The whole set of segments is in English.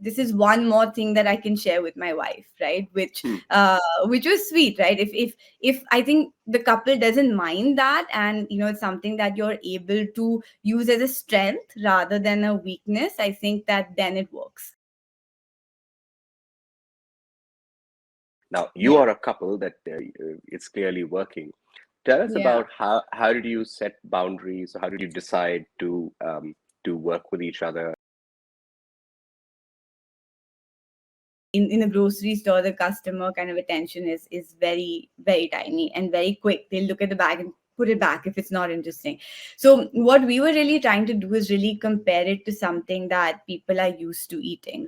this is one more thing that I can share with my wife, right? Hmm. Which was sweet, right? If I think the couple doesn't mind that, and it's something that you're able to use as a strength rather than a weakness, I think that then it works. Now, you Yeah. are a couple that it's clearly working. Tell us Yeah. about how did you set boundaries? How did you decide to work with each other? In a grocery store, the customer kind of attention is very, very tiny and very quick. They'll look at the bag and put it back if it's not interesting. So what we were really trying to do is really compare it to something that people are used to eating.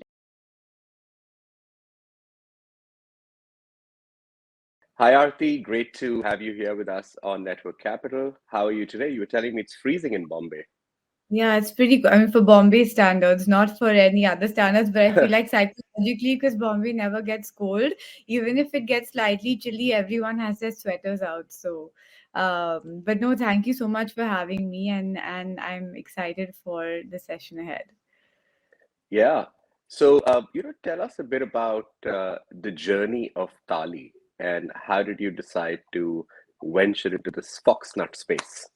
Hi, Aarti. Great to have you here with us on Network Capital. How are you today? You were telling me it's freezing in Bombay. Yeah, it's pretty good. I mean, for Bombay standards, not for any other standards, but I feel like psychologically, because Bombay never gets cold, even if it gets slightly chilly, everyone has their sweaters out. So, but no, thank you so much for having me, and I'm excited for the session ahead. Yeah. So, tell us a bit about the journey of Taali and how did you decide to venture into this foxnut space?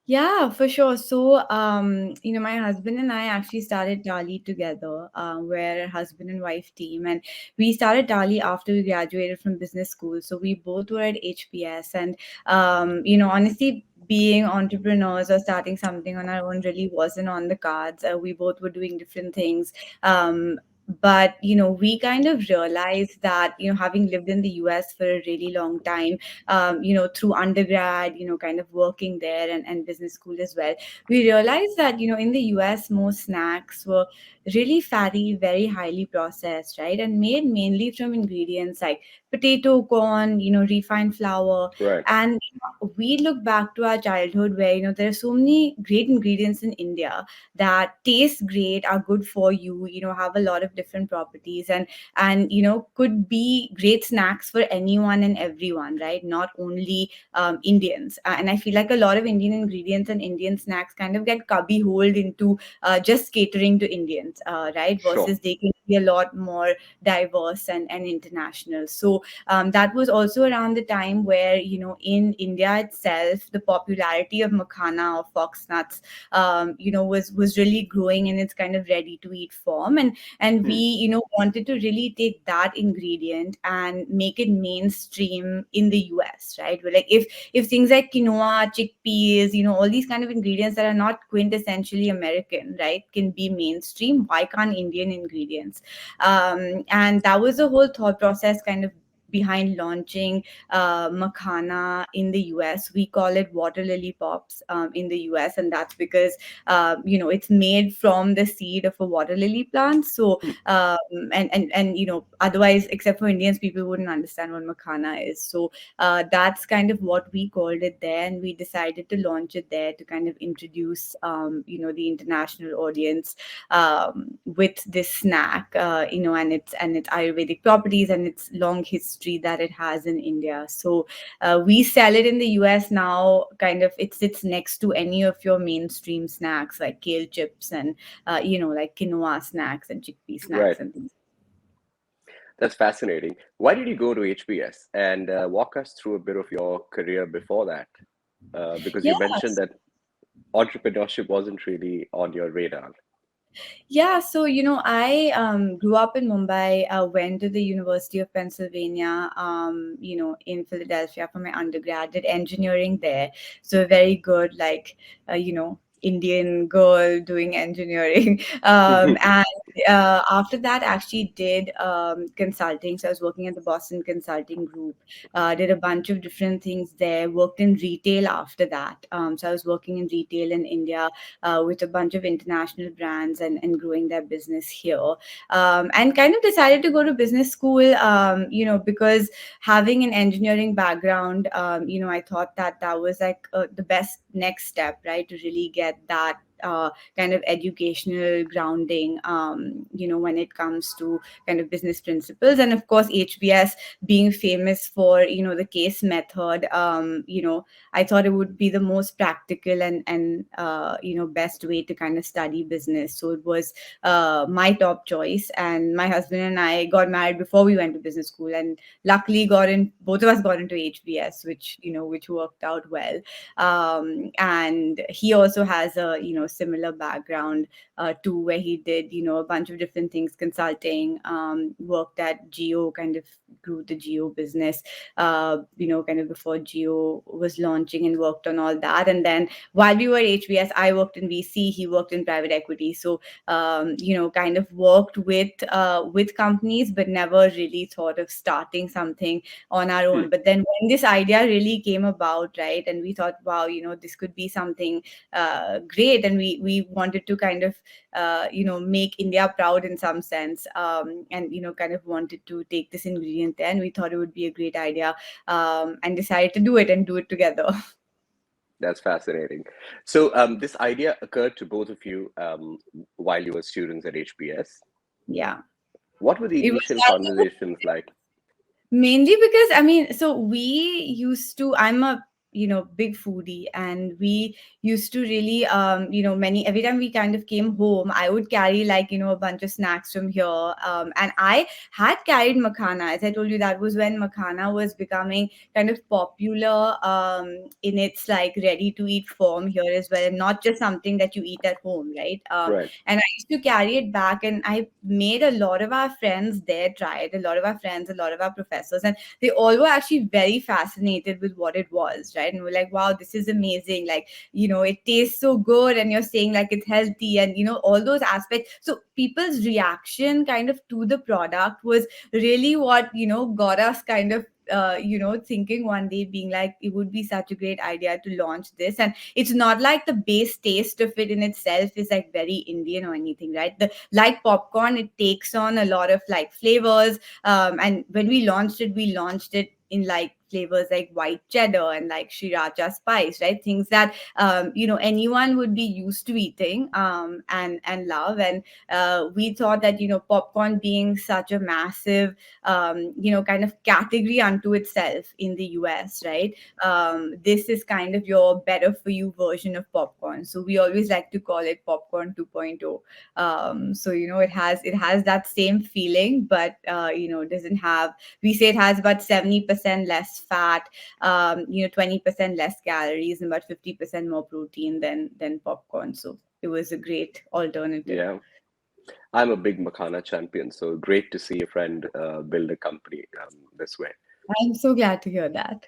Yeah, for sure. So, my husband and I actually started Taali together. We're a husband and wife team, and we started Taali after we graduated from business school. So we both were at HPS, and honestly, being entrepreneurs or starting something on our own really wasn't on the cards. We both were doing different things. But we kind of realized that having lived in the US for a really long time, through undergrad, kind of working there, and business school as well, we realized that, in the US, most snacks were really fatty, very highly processed, right? And made mainly from ingredients like potato, corn, refined flour. Right. And we look back to our childhood where, there are so many great ingredients in India that taste great, are good for you, have a lot of different properties, and could be great snacks for anyone and everyone, right? Not only Indians. And I feel like a lot of Indian ingredients and Indian snacks kind of get cubby holed into just catering to Indians, right? Sure. Versus they can be a lot more diverse and international. So that was also around the time where, in India itself, the popularity of makhana or fox nuts, was really growing in its kind of ready to eat form. And we Hmm. wanted to really take that ingredient and make it mainstream in the US, right? We're like, if things like quinoa, chickpeas, all these kind of ingredients that are not quintessentially American, right, can be mainstream, why can't Indian ingredients? And that was the whole thought process kind of behind launching makhana in the US. We call it water lily pops in the US, and that's because it's made from the seed of a water lily plant. So Hmm. and otherwise, except for Indians, people wouldn't understand what makhana is. So that's kind of what we called it there, and we decided to launch it there to kind of introduce the international audience with this snack, and its Ayurvedic properties and its long history that it has in India. So we sell it in the US now. Kind of, it sits next to any of your mainstream snacks like kale chips and like quinoa snacks and chickpea Right. snacks and things. That's fascinating. Why did you go to HBS? And walk us through a bit of your career before that, because you mentioned Yes. that entrepreneurship wasn't really on your radar. Yeah, so I grew up in Mumbai. Went to the University of Pennsylvania, in Philadelphia for my undergrad. Did engineering there, so very good, like Indian girl doing engineering. And after that, actually did consulting. So I was working at the Boston Consulting Group. Did a bunch of different things there. Worked in retail after that. So I was working in retail in India with a bunch of international brands and growing their business here. And kind of decided to go to business school, because having an engineering background, I thought that was like the best next step, right? To really get that kind of educational grounding, when it comes to kind of business principles. And of course, HBS being famous for, the case method, I thought it would be the most practical and best way to kind of study business. So it was my top choice. And my husband and I got married before we went to business school, and luckily both of us got into HBS, which worked out well. And he also has a similar background too, where he did a bunch of different things, consulting, worked at Geo, kind of grew the Geo business, kind of before Geo was launching, and worked on all that. And then while we were at HBS, I worked in VC, he worked in private equity. So kind of worked with companies, but never really thought of starting something on our Hmm. own. But then when this idea really came about, right, and we thought, wow, this could be something great, and we wanted to kind of make India proud in some sense, and kind of wanted to take this ingredient there, and we thought it would be a great idea, and decided to do it and do it together. That's fascinating. So, this idea occurred to both of you while you were students at HBS. Yeah. What were the It was initial like conversations like? mainly because, I mean, so we used to, I'm a big foodie, and we used to really many every time we kind of came home, I would carry like a bunch of snacks from here, and I had carried makhana. As I told you, that was when makhana was becoming kind of popular, in its like ready to eat form here as well, and not just something that you eat at home, right? Right. And I used to carry it back, and I made a lot of our friends there try it, a lot of our friends, a lot of our professors, and they all were actually very fascinated with what it was, right? And we're like, wow, this is amazing. Like, it tastes so good, and you're saying like it's healthy, and all those aspects. So people's reaction kind of to the product was really what, got us kind of thinking one day, being like, it would be such a great idea to launch this. And it's not like the base taste of it in itself is like very Indian or anything, right? The like popcorn, it takes on a lot of like flavors, and when we launched it in like flavors like white cheddar and like sriracha spice, right? Things that anyone would be used to eating, and love. And we thought that popcorn being such a massive kind of category unto itself in the US, right? This is kind of your better for you version of popcorn. So we always like to call it popcorn 2.0. So it has that same feeling, but doesn't have, we say it has about 70% less fat, 20% less calories, and about 50% more protein than popcorn. So it was a great alternative. Yeah. I'm a big Makhana champion, so great to see a friend build a company this way. I'm so glad to hear that.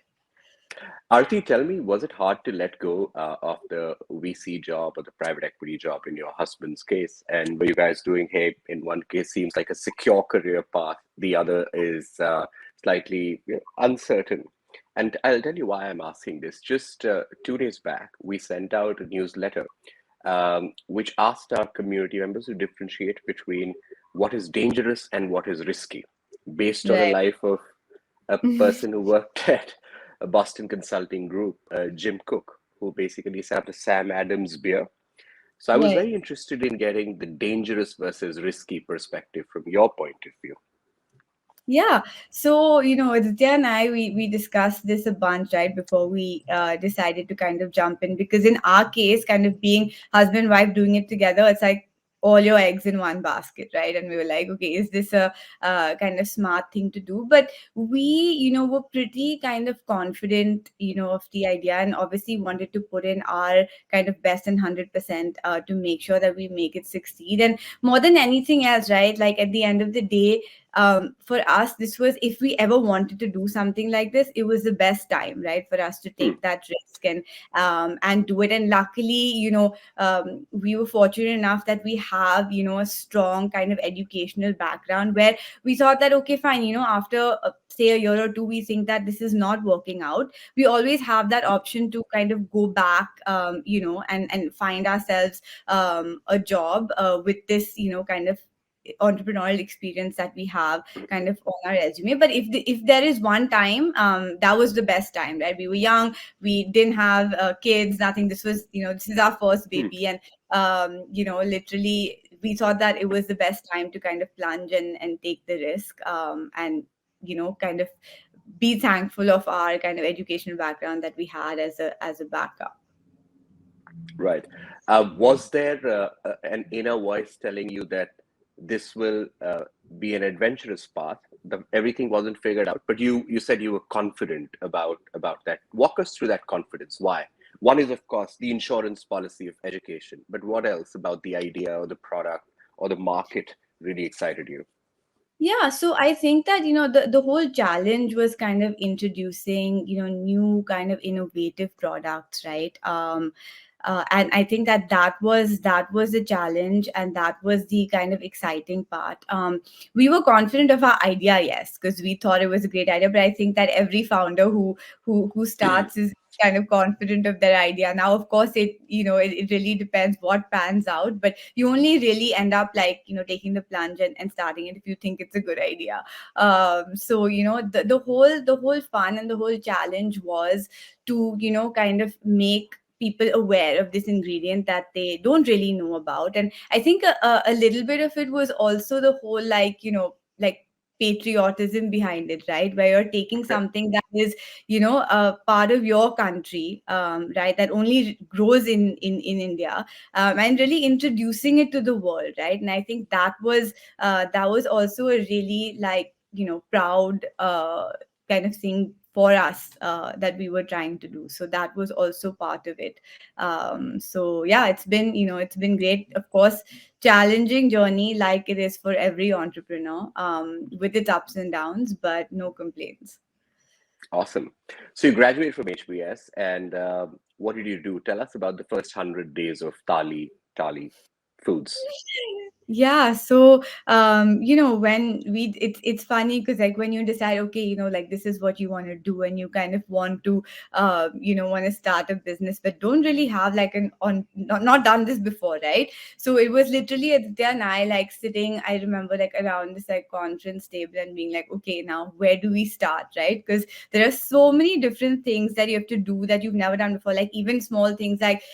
Aarti, tell me, was it hard to let go of the VC job or the private equity job in your husband's case? And were you guys doing, hey, in one case seems like a secure career path, the other is slightly uncertain? And I'll tell you why I'm asking this. Just 2 days back, we sent out a newsletter which asked our community members to differentiate between what is dangerous and what is risky, based on a Right. life of a person who worked at a Boston consulting group, Jim Cook, who basically set up the Sam Adams beer. So I was Right. very interested in getting the dangerous versus risky perspective from your point of view. Yeah. So, Aditya and I, we discussed this a bunch, right, before we decided to kind of jump in. Because in our case, kind of being husband and wife doing it together, it's like all your eggs in one basket, right? And we were like, okay, is this a kind of smart thing to do? But we, were pretty kind of confident, of the idea, and obviously wanted to put in our kind of best and 100% to make sure that we make it succeed. And more than anything else, right? Like at the end of the day, for us, this was, if we ever wanted to do something like this, it was the best time, right, for us to Hmm. take that risk and do it. And luckily, we were fortunate enough that we have a strong kind of educational background, where we thought that, okay, fine, after say a year or two, we think that this is not working out, we always have that option to kind of go back, and find ourselves a job with this kind of entrepreneurial experience that we have kind of on our resume. But if there is one time, that was the best time, right? We were young, we didn't have kids, nothing. This was, this is our first Hmm. baby, and literally we thought that it was the best time to kind of plunge and take the risk, and kind of be thankful of our kind of educational background that we had as a backup. Right. Was there an inner voice telling you that this will be an adventurous path? Everything wasn't figured out, but you said you were confident about that. Walk us through that confidence. Why? One is, of course, the insurance policy of education, but what else about the idea or the product or the market really excited you? Yeah, so I think that the whole challenge was kind of introducing new kind of innovative products, right? And I think that was the challenge, and that was the kind of exciting part. We were confident of our idea, yes, because we thought it was a great idea. But I think that every founder who starts is kind of confident of their idea. Now, of course, it really depends what pans out, but you only really end up like taking the plunge and starting it if you think it's a good idea. So the whole fun and the whole challenge was to kind of make people aware of this ingredient that they don't really know about. And I think a little bit of it was also the whole, like patriotism behind it, right, where you're taking Okay. something that is a part of your country, right, that only grows in India, and really introducing it to the world, right. And I think that was also a really, like, proud kind of thing for us, that we were trying to do. So that was also part of it. So yeah, it's been great, of course. Challenging journey, like it is for every entrepreneur, with its ups and downs, but no complaints. Awesome. So you graduated from HBS, and what did you do? Tell us about the first 100 days of Taali Foods. Yeah, so when it's funny because, like, when you decide, okay, like, this is what you want to do, and you kind of want to want to start a business, but don't really have like an on not done this before, right? So it was literally Aditya and I, like, sitting, I remember, like, around this, like, conference table and being like, okay, now where do we start, right? Because there are so many different things that you have to do that you've never done before, like even small things like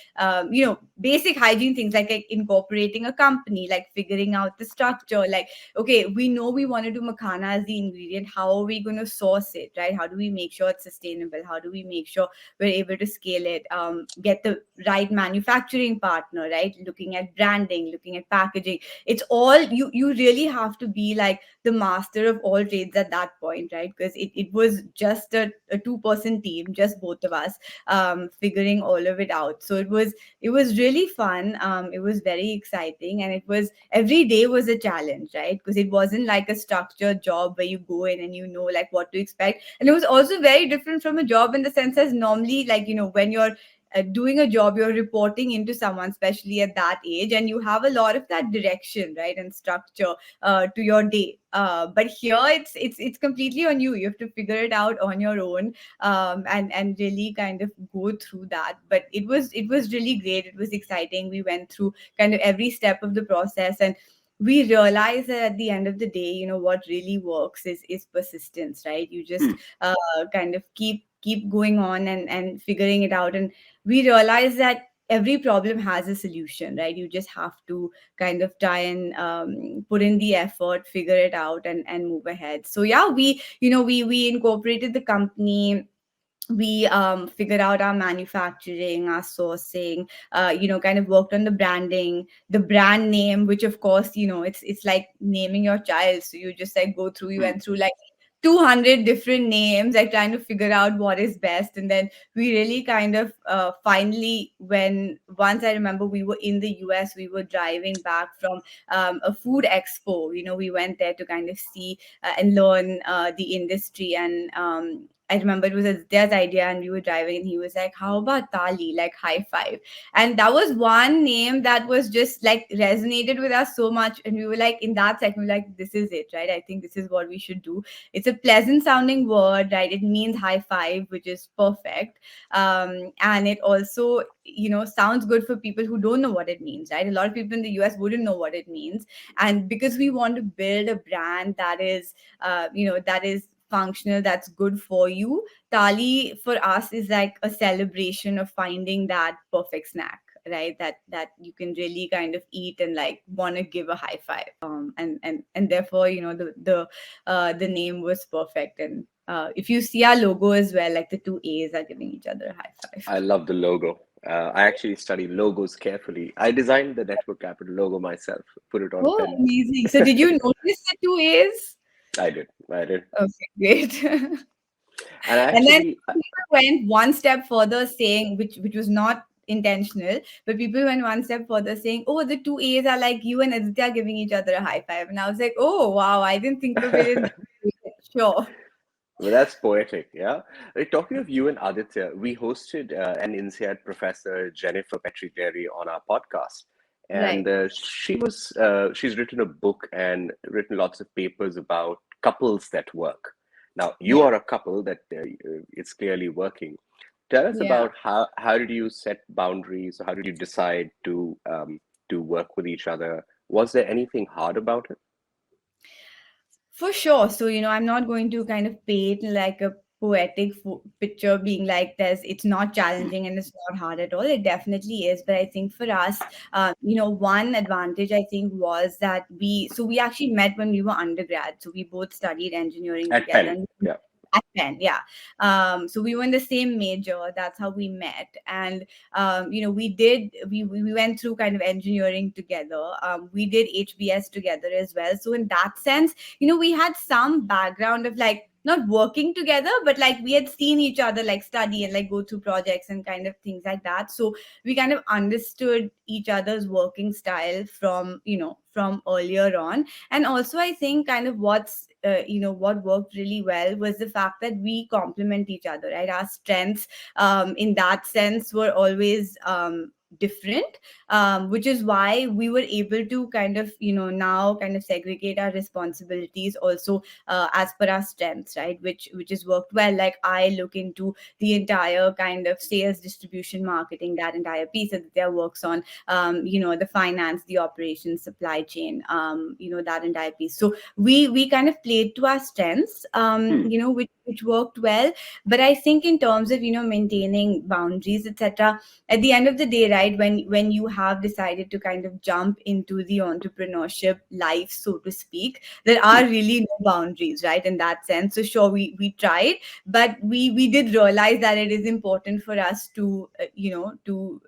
basic hygiene things, like incorporating a company, like figuring out the structure. Like, okay, we know we want to do makhana as the ingredient. How are we going to source it, right? How do we make sure it's sustainable? How do we make sure we're able to scale it? Get the right manufacturing partner, right? Looking at branding, looking at packaging. It's all, you really have to be like the master of all trades at that point, right? Because it was just a two-person team, just both of us, figuring all of it out. So it was really fun. It was very exciting, and it was, every day was a challenge, right? Because it wasn't like a structured job where you go in and you know, like, what to expect. And it was also very different from a job in the sense as normally, like, when you're doing a job, you're reporting into someone, especially at that age, and you have a lot of that direction, right, and structure to your day. But here it's completely on you. You have to figure it out on your own, and really kind of go through that. But it was really great. It was exciting. We went through kind of every step of the process, and we realized that at the end of the day, what really works is persistence, right? You just Hmm. kind of keep going on and figuring it out. And we realized that every problem has a solution, right? You just have to kind of try and put in the effort, figure it out, and move ahead. So yeah, we incorporated the company. We figured out our manufacturing, our sourcing, kind of worked on the branding, the brand name, which of course, it's like naming your child. So you just like go through, you Hmm. went through like 200 different names, like trying to figure out what is best. And then we really kind of finally, when once I remember we were in the US, we were driving back from a food expo. We went there to kind of see and learn the industry. And I remember it was Aditya's idea, and we were driving, and he was like, "How about Taali, like high five?" And that was one name that was just like resonated with us so much. And we were like, in that second, we were like, "This is it, right? I think this is what we should do." It's a pleasant sounding word, right? It means high five, which is perfect. And it also, sounds good for people who don't know what it means, right? A lot of people in the US wouldn't know what it means. And because we want to build a brand that is functional, that's good for you, Tali for us is like a celebration of finding that perfect snack. right? That you can really kind of eat and like want to give a high five. And therefore, the name was perfect. And if you see our logo as well, like the two A's are giving each other a high five. I love the logo. I actually study logos carefully. I designed the network capital logo myself, put it on Oh, pins. amazing. So did you notice the two A's? I did. I did. Okay, great. And I And then actually, people went one step further, saying, which was not intentional, but people went one step further, saying, "Oh, the two A's are like you and Aditya giving each other a high five." And I was like, "Oh, wow! I didn't think of it in that way." Sure, well, that's poetic, yeah. Talking of you and Aditya, we hosted an INSEAD professor, Jennifer Petri on our podcast, and right? she's written a book and written lots of papers about couples that work. Now, you Yeah, are a couple that it's clearly working. Tell us yeah. about how did you set boundaries? How did you decide to work with each other? Was there anything hard about it? For sure. So, I'm not going to kind of paint like a poetic picture being like this. It's not Hmm. challenging and it's not hard at all. It definitely is. But I think for us, one advantage I think was that we actually met when we were undergrad. So we both studied engineering At together. Penn, And yeah. at Penn, yeah. So we were in the same major. That's how we met. And we went through kind of engineering together. We did HBS together as well. So in that sense, we had some background of like not working together, but like we had seen each other like study and like go through projects and kind of things like that. So we kind of understood each other's working style from earlier on. And also I think kind of what worked really well was the fact that we complement each other, right? Our strengths in that sense were always different, which is why we were able to kind of now kind of segregate our responsibilities also as per our strengths, right? Which has worked well. Like I look into the entire kind of sales, distribution, marketing, that entire piece that there works on, the finance, the operations, supply chain, that entire piece. So we kind of played to our strengths, Hmm. which worked well. But I think in terms of maintaining boundaries, etc., at the end of the day, right, when you have decided to kind of jump into the entrepreneurship life, so to speak, there Hmm. are really no boundaries, right, in that sense. So sure, we tried, but we did realize that it is important for us to to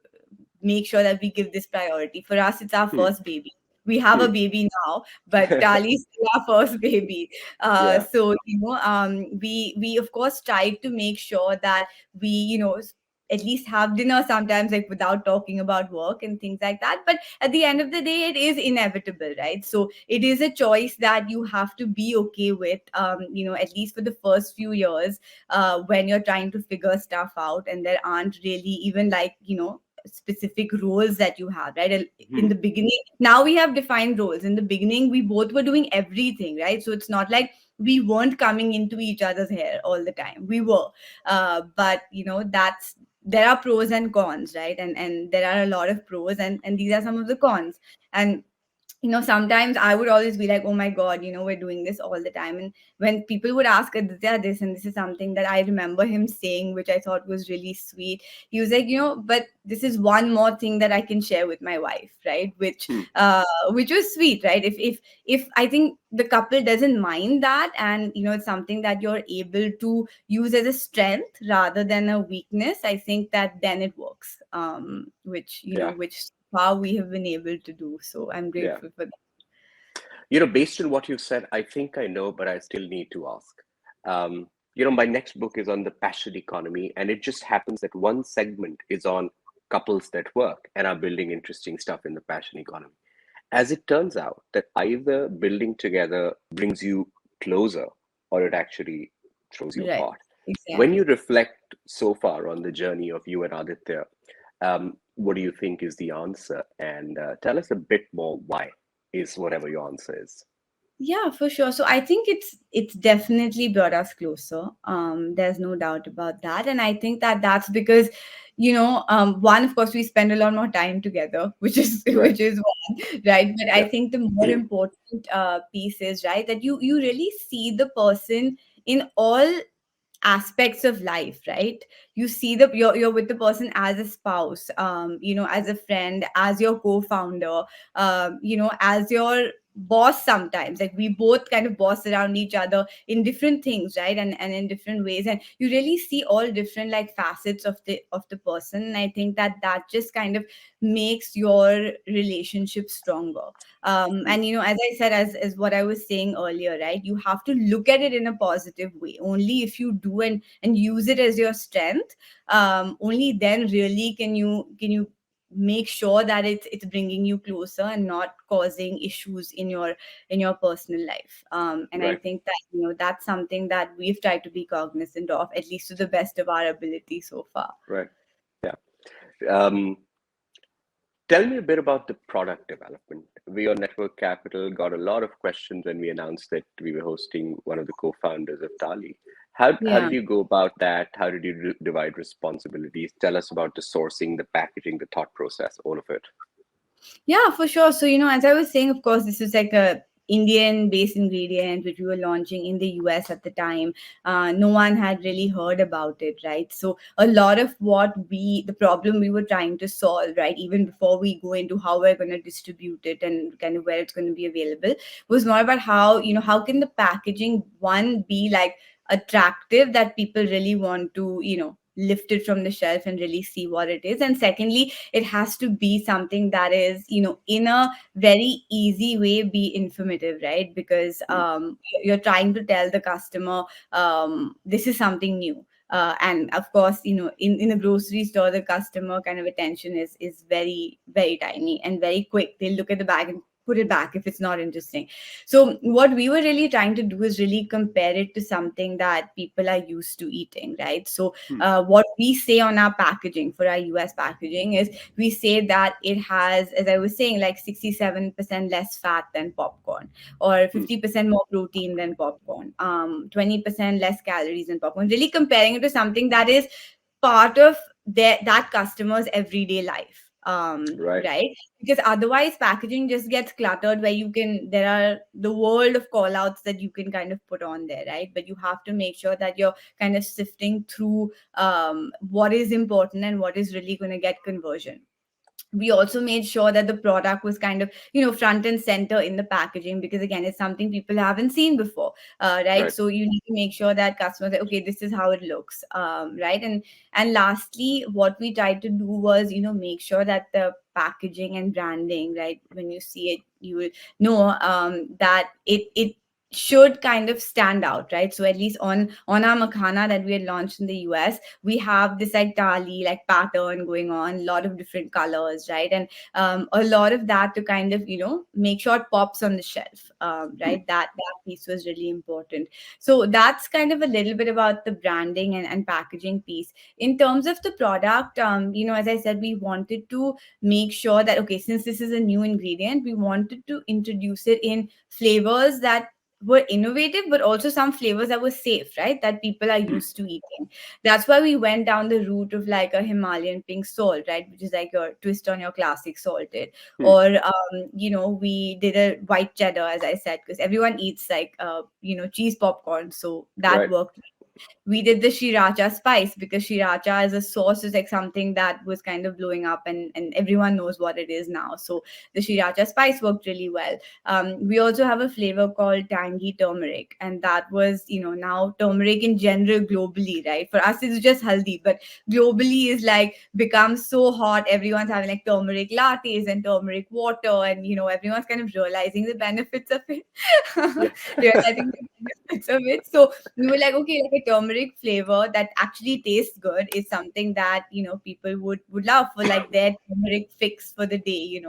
make sure that we give this priority. For us, it's our Hmm. first baby. We have a Hmm. baby now, but Tali is still our first baby. Yeah. So we of course tried to make sure that we at least have dinner sometimes, like without talking about work and things like that. But at the end of the day, it is inevitable, right? So it is a choice that you have to be okay with, at least for the first few years, when you're trying to figure stuff out, and there aren't really even like specific roles that you have, right? And in Hmm. the beginning, now we have defined roles. In the beginning, we both were doing everything, right? So it's not like we weren't coming into each other's hair all the time. We were, but that's there are pros and cons, right? And there are a lot of pros, and these are some of the cons. And sometimes I would always be like, oh my God, we're doing this all the time. And when people would ask Aditya this, and this is something that I remember him saying, which I thought was really sweet. He was like, but this is one more thing that I can share with my wife, right? Hmm. Which was sweet, right? If I think the couple doesn't mind that, and it's something that you're able to use as a strength rather than a weakness, I think that then it works. Yeah. Which how we have been able to do. So I'm Yeah. grateful for that. Based on what you said, I think I know, but I still need to ask. My next book is on the passion economy, and it just happens that one segment is on couples that work and are building interesting stuff in the passion economy. As it turns out, that either building together brings you closer or it actually throws you Right. apart. When you Exactly. reflect so far on the journey of you and Aditya, what do you think is the answer? And tell us a bit more why is whatever your answer is. Yeah, for sure. So I think it's definitely brought us closer. There's no doubt about that, and I think that that's because, one, of course, we spend a lot more time together, which is Right. which is one, right? But I Yeah. think the more important piece is, right, that you really see the person in all aspects of life, right? You see the you're with the person as a spouse, as a friend, as your co-founder, as your boss. Sometimes, like, we both kind of boss around each other in different things, right? And in different ways, and you really see all different, like, facets of the person. And I think that that just kind of makes your relationship stronger. Mm. And as I said, as what I was saying earlier, right, you have to look at it in a positive way. Only if you do and use it as your strength, only then really can you make sure that it's bringing you closer and not causing issues in your personal life. And I Right. think that that's something that we've tried to be cognizant of, at least to the best of our ability so far. Right. Yeah. Um, Tell me a bit about the product development. We on Network Capital got a lot of questions when we announced that we were hosting one of the co-founders of Taali. How Yeah. did you go about that? How did you divide responsibilities? Tell us about the sourcing, the packaging, the thought process, all of it. Yeah, for sure. So, as I was saying, of course, this is like a Indian based ingredient which we were launching in the US at the time. No one had really heard about it, right? So, a lot of the problem we were trying to solve, right, even before we go into how we're going to distribute it and kind of where it's going to be available, was more about how can the packaging, one, be like attractive, that people really want to, lift it from the shelf and really see what it is. And secondly, it has to be something that is, in a very easy way, be informative, right? Because Mm. you're trying to tell the customer, this is something new. And of course, in a grocery store, the customer kind of attention is very, very tiny and very quick. They'll look at the bag and put it back if it's not interesting. So what we were really trying to do is really compare it to something that people are used to eating, right? So Mm. what we say on our packaging, for our US packaging, is we say that it has, as I was saying, like 67% less fat than popcorn, or Mm. 50% more protein than popcorn, 20% less calories than popcorn, really comparing it to something that is part of that customer's everyday life. Right. Right, because otherwise packaging just gets cluttered, where there are the world of call outs that you can kind of put on there, right? But you have to make sure that you're kind of sifting through what is important and what is really going to get conversion. We also made sure that the product was kind of front and center in the packaging, because again, it's something people haven't seen before, right? Right. So you need to make sure that customers say, okay, this is how it looks, right? And lastly, what we tried to do was make sure that the packaging and branding, right, when you see it, you will know that it should kind of stand out, right? So at least on our makhana that we had launched in the US, we have this like Taali like pattern going on, a lot of different colors, right? And a lot of that to kind of make sure it pops on the shelf, Mm. right? That piece was really important. So that's kind of a little bit about the branding and packaging piece. In terms of the product, as I said, we wanted to make sure that, okay, since this is a new ingredient, we wanted to introduce it in flavors that were innovative, but also some flavors that were safe, right? That people are Mm. used to eating. That's why we went down the route of like a Himalayan pink salt, right? Which is like your twist on your classic salted. Mm. Or, we did a white cheddar, as I said, because everyone eats like, cheese popcorn. So that Right. worked. We did the sriracha spice, because sriracha as a sauce is like something that was kind of blowing up, and everyone knows what it is now. So the sriracha spice worked really well. We also have a flavor called tangy turmeric, and that was, now turmeric in general globally, right? For us, it's just haldi, but globally is like become so hot. Everyone's having like turmeric lattes and turmeric water, and everyone's kind of realizing the benefits of it. Yeah. Realizing the benefits of it. So we were like, okay, like a turmeric flavor that actually tastes good is something that people would love for like their turmeric fix for the day.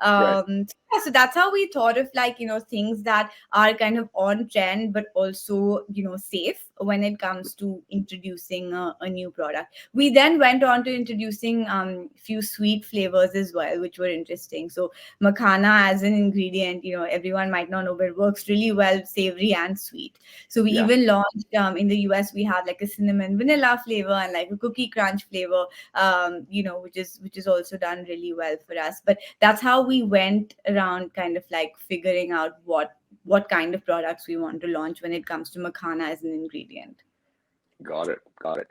Right. So that's how we thought of like things that are kind of on trend, but also safe when it comes to introducing a new product. We then went on to introducing few sweet flavors as well, which were interesting. So makhana as an ingredient, everyone might not know, but it works really well, savory and sweet. So we Yeah. even launched in the US. We have like a cinnamon vanilla flavor and like a cookie crunch flavor, which is also done really well for us. But that's how we went around, kind of like figuring out what kind of products we want to launch when it comes to makhana as an ingredient. Got it. Got it.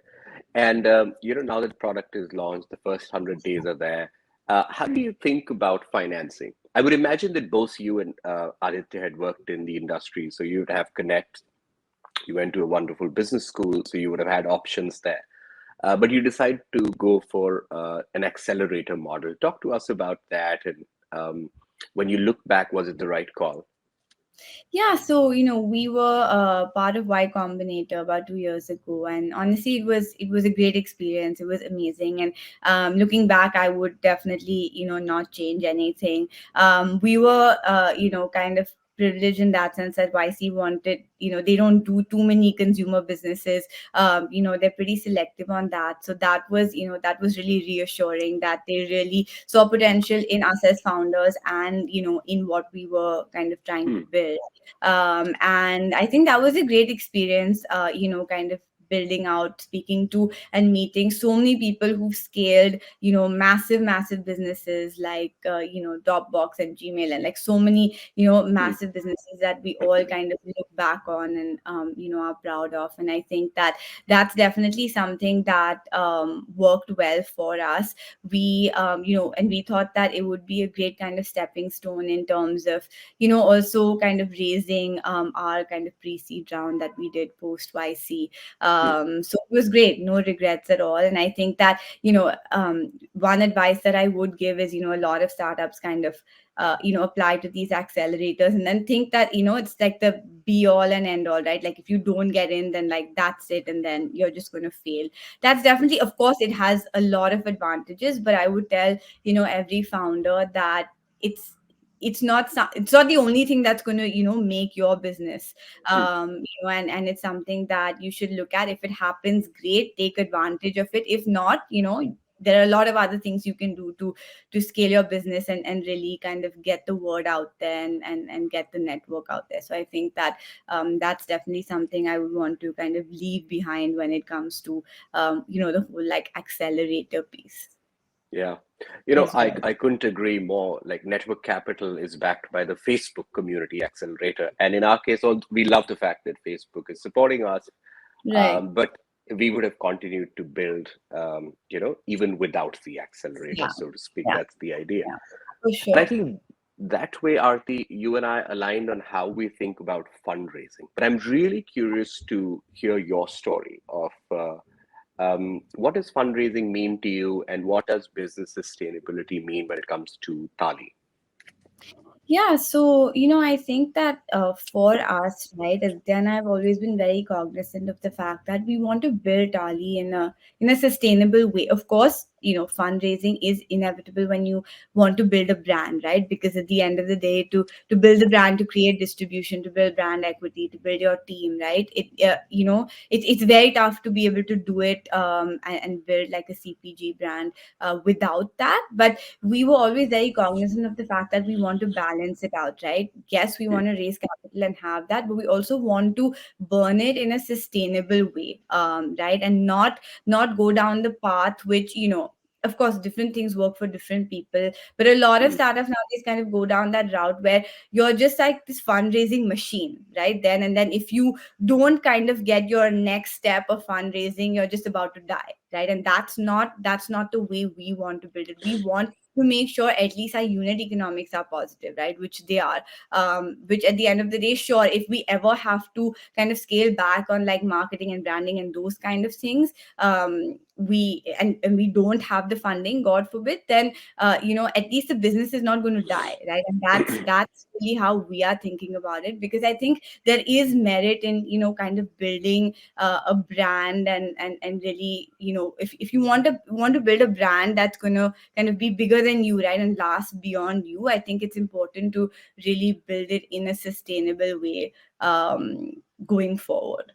And now that the product is launched, the first 100 days are there. How do you think about financing? I would imagine that both you and Aditya had worked in the industry, so you'd have connect. You went to a wonderful business school, so you would have had options there. But you decide to go for an accelerator model. Talk to us about that, and when you look back, was it the right call? Yeah, so we were part of Y Combinator about 2 years ago, and honestly, it was a great experience. It was amazing, and looking back, I would definitely not change anything. We were kind of privileged in that sense that YC wanted, they don't do too many consumer businesses. They're pretty selective on that, so that was really reassuring that they really saw potential in us as founders and in what we were kind of trying to Hmm. build. And I think that was a great experience, kind of building out, speaking to and meeting so many people who've scaled massive businesses like Dropbox and Gmail, and like so many Hmm. massive businesses that we all kind of look back on and are proud of. And I think that that's definitely something that worked well for us. And we thought that it would be a great kind of stepping stone in terms of also kind of raising our kind of pre-seed round that we did post YC. Hmm. So it was great, no regrets at all. And I think that one advice that I would give is a lot of startups kind of apply to these accelerators and then think that it's like the be all and end all, right? Like if you don't get in, then like that's it, and then you're just going to fail. That's definitely, of course, it has a lot of advantages, but I would tell every founder that it's it's not the only thing that's going to make your business. Hmm. And it's something that you should look at. If it happens, great, take advantage of it. If not, there are a lot of other things you can do to scale your business and really kind of get the word out there and get the network out there. So I think that that's definitely something I would want to kind of leave behind when it comes to the whole like accelerator piece Yeah. as well. I couldn't agree more. Like Network Capital is backed by the Facebook Community Accelerator. And in our case, we love the fact that Facebook is supporting us, Right. but we would have continued to build, even without the accelerator, Yeah. so to speak. Yeah. That's the idea. Yeah. For And I sure. think that way, Aarti, you and I aligned on how we think about fundraising. But I'm really curious to hear your story of what does fundraising mean to you, and what does business sustainability mean when it comes to Taali? Yeah, so I think that for us, right, as then I've always been very cognizant of the fact that we want to build Tali in a sustainable way. Of course, fundraising is inevitable when you want to build a brand, right? Because at the end of the day, to build the brand, to create distribution, to build brand equity, to build your team, right? It's very tough to be able to do it and build like a CPG brand without that. But we were always very cognizant of the fact that we want to balance it out, right? Yes, we want to raise capital and have that, but we also want to burn it in a sustainable way, right? And not go down the path which of course different things work for different people, but a lot of Mm, startups nowadays kind of go down that route where you're just like this fundraising machine, right? Then if you don't kind of get your next step of fundraising, you're just about to die, right? And that's not the way we want to build it. We want to make sure at least our unit economics are positive, right? Which they are. Which at the end of the day, sure, if we ever have to kind of scale back on like marketing and branding and those kind of things, and we don't have the funding, God forbid, then at least the business is not going to die, right? And that's really how we are thinking about it, because I think there is merit in kind of building a brand and really if you want to build a brand that's going to kind of be bigger than you, right, and last beyond you, I think it's important to really build it in a sustainable way going forward.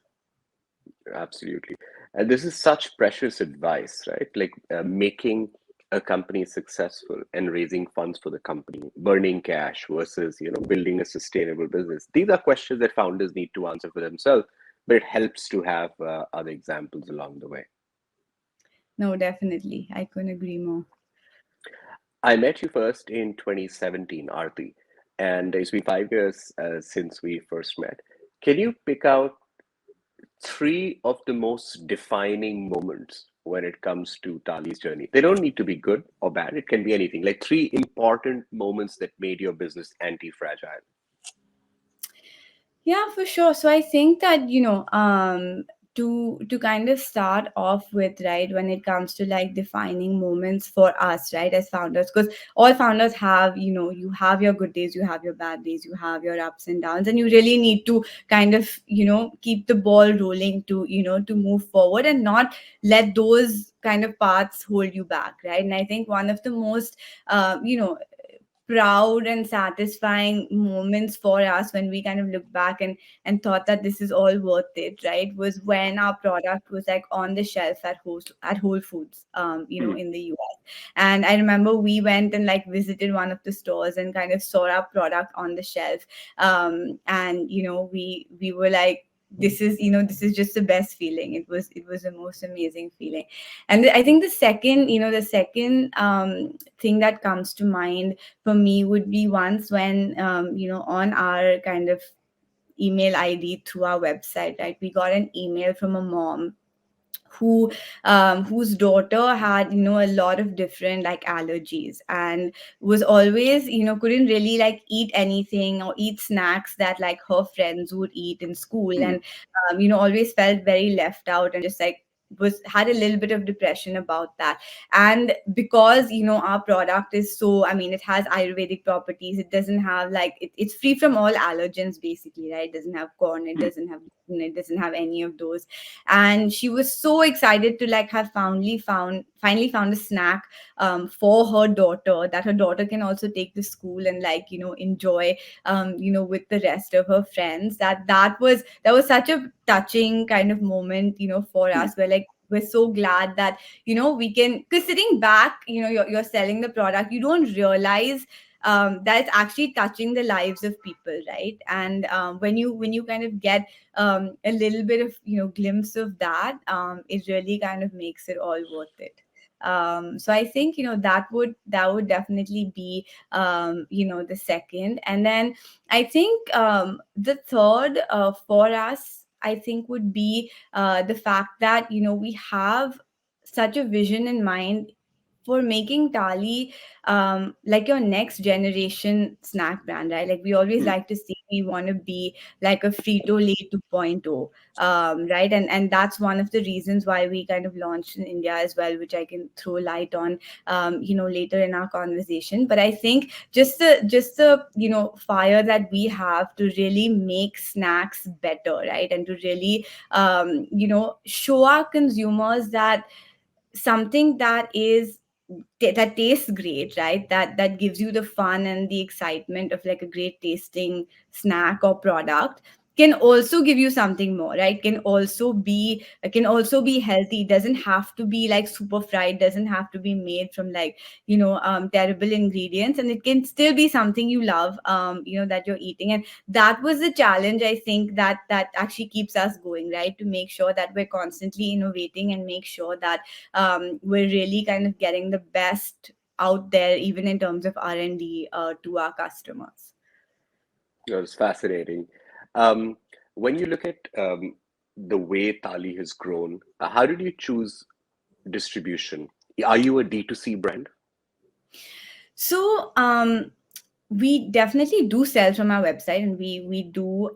absolutely. And this is such precious advice, right? Like making a company successful and raising funds for the company, burning cash versus, building a sustainable business. These are questions that founders need to answer for themselves, but it helps to have other examples along the way. No, definitely, I couldn't agree more. I met you first in 2017, Aarti, and it's been 5 years since we first met. Can you pick out three of the most defining moments when it comes to Tali's journey. They don't need to be good or bad, it can be anything. Like three important moments that made your business anti fragile. Yeah, for sure. So I think that, to kind of start off with, right, when it comes to like defining moments for us, right, as founders, because all founders have, you have your good days, you have your bad days, you have your ups and downs, and you really need to kind of, keep the ball rolling to, to move forward and not let those kind of paths hold you back, right? And I think one of the most, proud and satisfying moments for us when we kind of look back and thought that this is all worth it, right, was when our product was like on the shelf at Whole Foods, Mm, in the US. And I remember we went and like visited one of the stores and kind of saw our product on the shelf, and we were like, this is just the best feeling. It was the most amazing feeling. And I think the second thing that comes to mind for me would be once when, on our kind of email ID through our website, right, we got an email from a mom who whose daughter had, a lot of different like allergies, and was always, couldn't really like eat anything or eat snacks that like her friends would eat in school, mm, and always felt very left out and just like was had a little bit of depression about that. And because, our product is so, I mean, it has Ayurvedic properties, it doesn't have like it's free from all allergens basically, right? It doesn't have corn, it mm, doesn't have gluten, it doesn't have any of those. And she was so excited to like have finally found a snack, for her daughter, that her daughter can also take to school and like, enjoy, with the rest of her friends. That was such a touching kind of moment, for mm, us. We're like, we're so glad that, we can, because sitting back, you're selling the product, you don't realize, that it's actually touching the lives of people, right? And when you kind of get, a little bit of, glimpse of that, it really kind of makes it all worth it. So I think, that would definitely be, the second. And then I think, the third, for us, I think, would be, the fact that, we have such a vision in mind for making Tali, like your next generation snack brand, right? Like we always mm. like to say we want to be like a Frito-Lay 2.0, right? And that's one of the reasons why we kind of launched in India as well, which I can throw light on, later in our conversation. But I think just the fire that we have to really make snacks better, right? And to really, show our consumers that something that tastes great, right, that gives you the fun and the excitement of like a great tasting snack or product, can also give you something more, right, can also be healthy. It doesn't have to be like super fried, doesn't have to be made from like, terrible ingredients, and it can still be something you love, that you're eating. And that was the challenge, I think, that actually keeps us going, right, to make sure that we're constantly innovating and make sure that, we're really kind of getting the best out there, even in terms of R&D, to our customers. That was fascinating. Um, when you look at the way Tali has grown, how did you choose distribution? Are you a D2C brand? So, we definitely do sell from our website, and we do,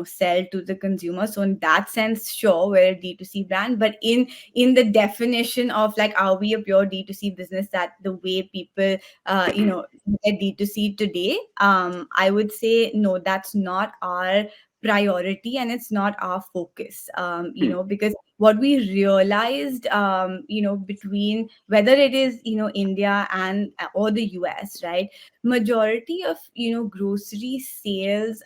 sell to the consumer. So in that sense, sure, we're a D2C brand. But in the definition of like, are we a pure D2C business, that the way people, look at D2C today, I would say no, that's not our priority, and it's not our focus, Mm, because what we realized, between whether it is, India and or the US, right, majority of, grocery sales,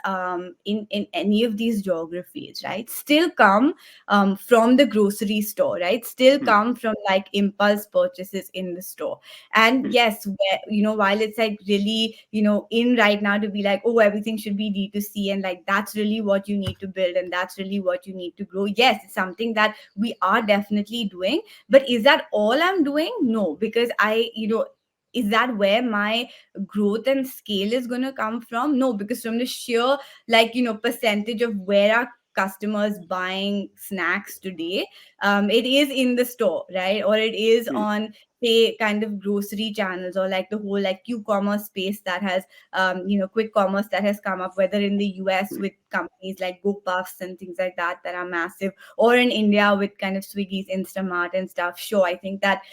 in any of these geographies, right, still come, from the grocery store, right, still mm, come from like impulse purchases in the store. And mm, yes, while it's like really, in right now to be like, oh, everything should be D2C, and like that's really what you need to build and that's really what you need to grow, yes, it's something that we are definitely doing. But is that all I'm doing? No, because is that where my growth and scale is going to come from? No, because from the sheer, like, percentage of where our customers buying snacks today, it is in the store, right? Or it is Mm. on, say, kind of grocery channels, or like the whole like q-commerce space that has, quick commerce that has come up, whether in the US Mm. with companies like GoPuffs and things like that that are massive, or in India with kind of Swiggy's Instamart and stuff. Sure, I think that,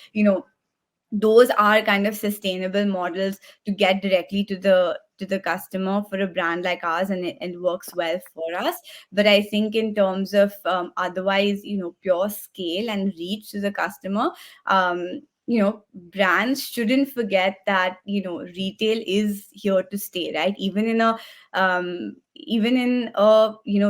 those are kind of sustainable models to get directly to the customer for a brand like ours, and it works well for us. But I think in terms of, otherwise, pure scale and reach to the customer, brands shouldn't forget that, retail is here to stay, right? Even in a,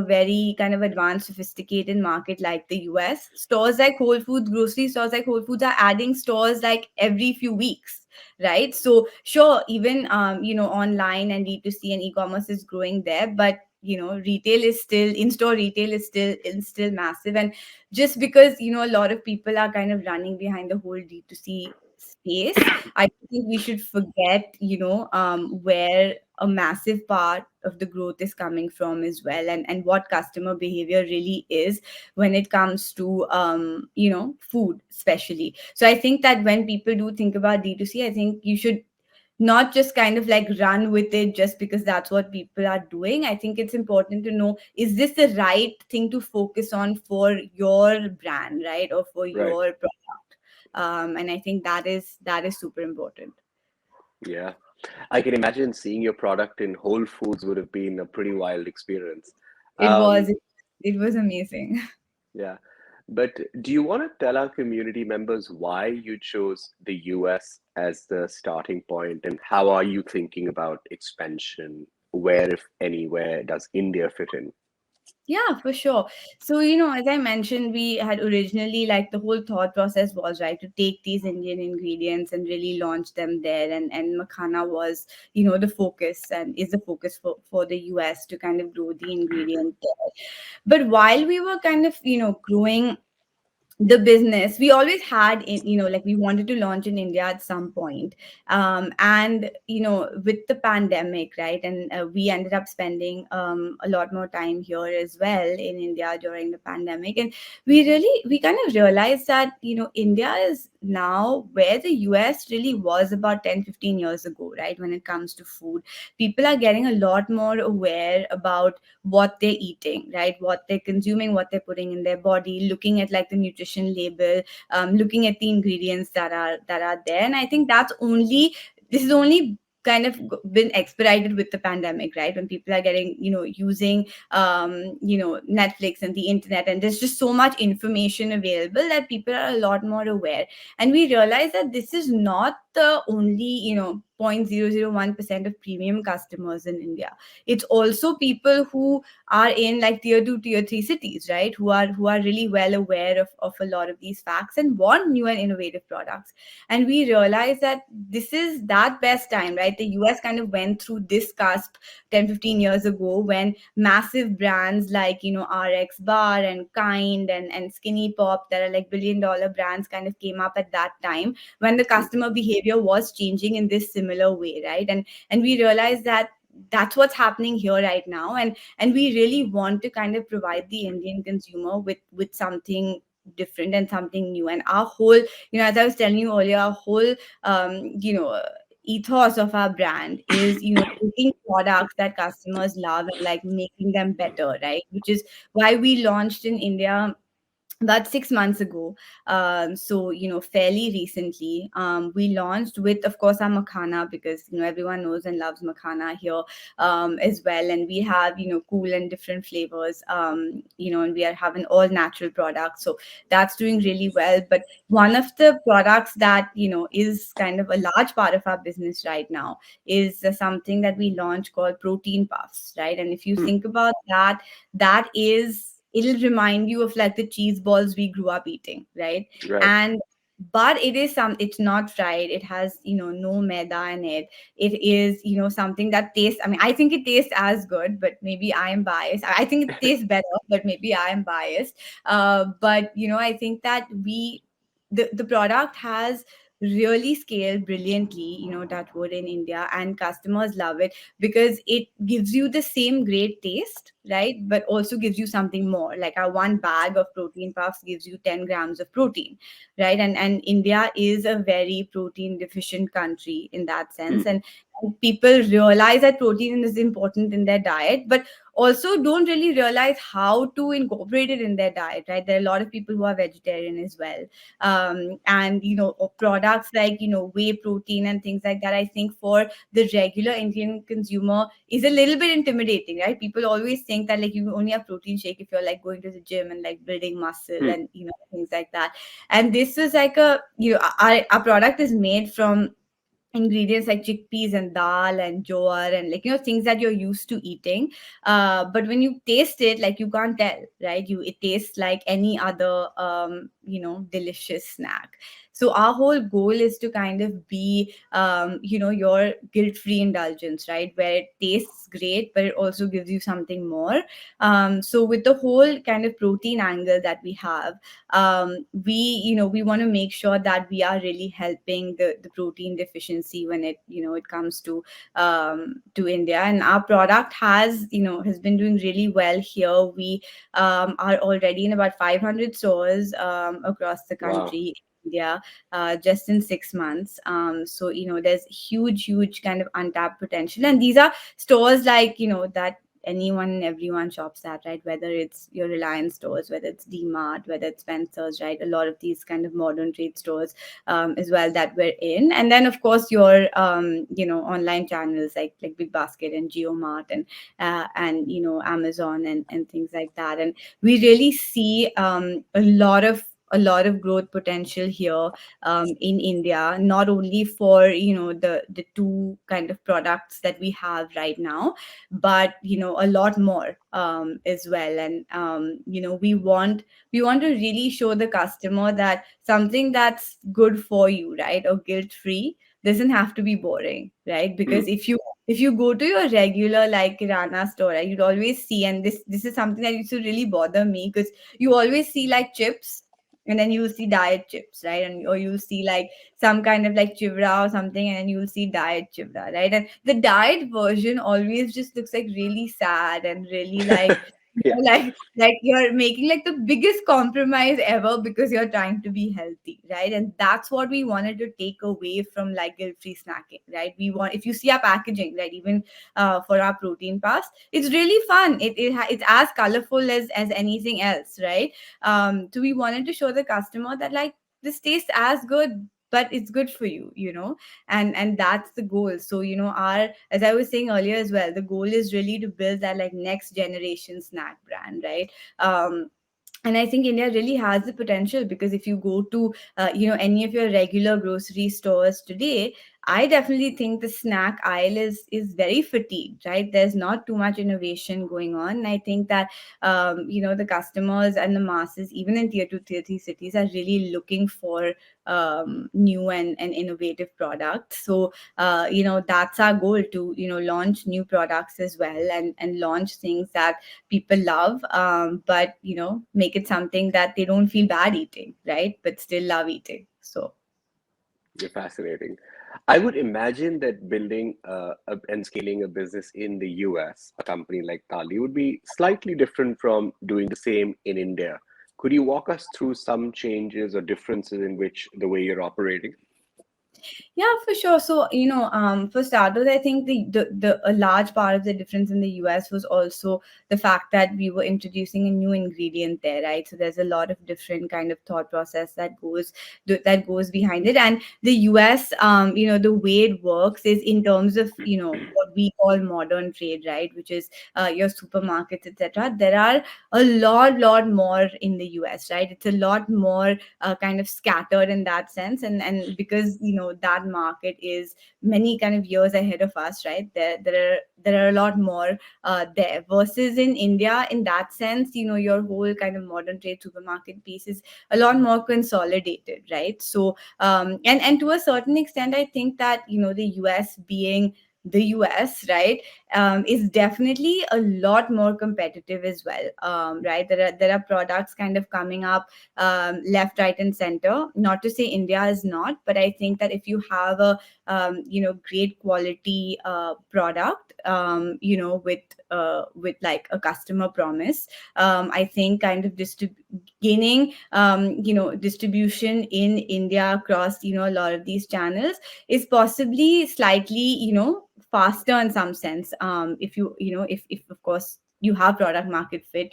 very kind of advanced, sophisticated market like the US, stores like Whole Foods, grocery stores like Whole Foods are adding stores like every few weeks, right? So sure, even, online and D2C and e-commerce is growing there, but retail is still, in-store retail is still massive. And just because, a lot of people are kind of running behind the whole D2C space, I think we should forget, where a massive part of the growth is coming from as well, and what customer behavior really is when it comes to, food especially. So I think that when people do think about D2C, I think you should not just kind of like run with it just because that's what people are doing. I think it's important to know, is this the right thing to focus on for your brand, right? Or for Right. your product. And I think that is super important. Yeah. I can imagine seeing your product in Whole Foods would have been a pretty wild experience. It was Um, it was amazing. yeah. But do you want to tell our community members why you chose the US as the starting point, and how are you thinking about expansion? Where, if anywhere, does India fit in? Yeah, for sure. So, as I mentioned, we had originally, like, the whole thought process was, right, to take these Indian ingredients and really launch them there. And Makhana was, the focus, and is the focus for the US to kind of grow the ingredient there. But while we were kind of, growing the business, we always had in, like, we wanted to launch in India at some point. And with the pandemic, right, and we ended up spending a lot more time here as well in India during the pandemic. And we kind of realized that, India is now where the US really was about 10-15 years ago, right, when it comes to food. People are getting a lot more aware about what they're eating, right? What they're consuming, what they're putting in their body, looking at like the nutrition label, looking at the ingredients that are there. And I think this is only kind of been expedited with the pandemic, right? When people are getting, using, Netflix and the internet, and there's just so much information available that people are a lot more aware. And we realize that this is not the only, 0.001% of premium customers in India. It's also people who are in like tier 2, tier 3 cities, right, who are really well aware of a lot of these facts and want new and innovative products. And we realize that this is that best time, right? The US kind of went through this cusp 10-15 years ago, when massive brands like, RX Bar and Kind and Skinny Pop, that are like billion-dollar brands, kind of came up at that time, when the Mm. customer behavior was changing in this similar way, right? And we realized that that's what's happening here right now. And we really want to kind of provide the Indian consumer with something different and something new. And our whole, as I was telling you earlier, our whole, ethos of our brand is, taking products that customers love and like making them better, right? Which is why we launched in India about 6 months ago. So, fairly recently, we launched with, of course, our makhana, because, everyone knows and loves makhana here, as well. And we have, cool and different flavors, and we are having all natural products. So that's doing really well. But one of the products that, is kind of a large part of our business right now is something that we launched called protein puffs, right? And if you Hmm. think about that, it'll remind you of like the cheese balls we grew up eating, right? Right. And but it's not fried, it has, no maida in it. It is, something that tastes, I mean, I think it tastes as good, but maybe I am biased. I think it tastes better, but maybe I am biased. But I think that the product has really scale brilliantly, that would in India, and customers love it because it gives you the same great taste, right? But also gives you something more. Like our one bag of protein puffs gives you 10 grams of protein, right? And India is a very protein deficient country in that sense. Hmm. And people realize that protein is important in their diet, but also don't really realize how to incorporate it in their diet, right? There are a lot of people who are vegetarian as well. And products like whey protein and things like that, I think for the regular Indian consumer is a little bit intimidating, right? People always think that like you only have protein shake if you're like going to the gym and like building muscle Hmm. and things like that. And this is like our product is made from ingredients like chickpeas and dal and jowar and like things that you're used to eating, but when you taste it, like, you can't tell, right? It tastes like any other delicious snack. So our whole goal is to kind of be your guilt free indulgence, right, where it tastes great but it also gives you something more. So with the whole kind of protein angle that we have, we we want to make sure that we are really helping the protein deficiency when it comes to India. And our product has been doing really well here. We are already in about 500 stores across the Wow. country, India, just in 6 months. So there's huge kind of untapped potential, and these are stores like that anyone and everyone shops at, right? Whether it's your Reliance stores, whether it's DMart, whether it's Spencer's, right? A lot of these kind of modern trade stores as well that we're in. And then of course your online channels like Big Basket and GeoMart and Amazon and things like that. And we really see a lot of growth potential here in India, not only for the two kind of products that we have right now, but a lot more as well. And we want to really show the customer that something that's good for you, right, or guilt free, doesn't have to be boring, right? Hmm. Because if you go to your regular like kirana store, right, you'd always see, and this is something that used to really bother me, because you always see like chips, and then you'll see diet chips, right? And or you'll see like some kind of like chivra or something, and then you'll see diet chivra, right? And the diet version always just looks like really sad and really like Yeah. like you're making like the biggest compromise ever because you're trying to be healthy, right? And that's what we wanted to take away from like guilt-free snacking, right? We want, if you see our packaging, right, even for our protein pass, it's really fun. It's as colorful as anything else, right? So we wanted to show the customer that like this tastes as good, but it's good for you, and that's the goal. So our, as I was saying earlier as well, the goal is really to build that like next generation snack brand, right? And I think India really has the potential, because if you go to any of your regular grocery stores today, I definitely think the snack aisle is very fatigued, right? There's not too much innovation going on. And I think that the customers and the masses, even in tier 2 tier 3 cities, are really looking for new and innovative products. So that's our goal, to launch new products as well, and launch things that people love, but make it something that they don't feel bad eating, right, but still love eating. So You're fascinating. I would imagine that building and scaling a business in the US, a company like Taali, would be slightly different from doing the same in India. Could you walk us through some changes or differences in which the way you're operating? yeah, for sure. So for starters, I think the a large part of the difference in the US was also the fact that we were introducing a new ingredient there, right? So there's a lot of different kind of thought process that goes behind it. And the US, the way it works is in terms of what we call modern trade, right, which is your supermarkets, etc. There are a lot more in the US, right? It's a lot more kind of scattered in that sense. And because that market is many kind of years ahead of us, right? There are a lot more there, versus in India, in that sense, your whole kind of modern trade supermarket piece is a lot more consolidated, right? So and to a certain extent, I think that the US being the US, right, is definitely a lot more competitive as well. Right, there are products kind of coming up, left, right, and center. Not to say India is not, but I think that if you have a great quality product, with like a customer promise, I think kind of gaining distribution in India across a lot of these channels is possibly slightly faster in some sense, if if of course you have product market fit,